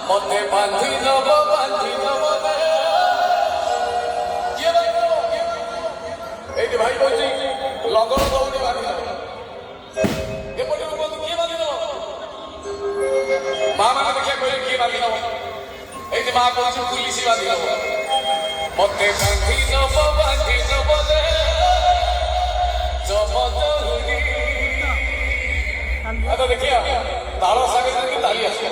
মতে বাঁধি নব এই যে ভাই বলছি লগন দৌড়ি বাঁধি নব এপটে বলতো কে বাঁধি নব মা মানে দেখে কইলে কে বাঁধি নব এই যে মা বলছে পুলিশই বাঁধি নব মতে বাঁধি নব জমদুরি আচ্ছা দেখিয়া তার সাথে সাথে তালি আছে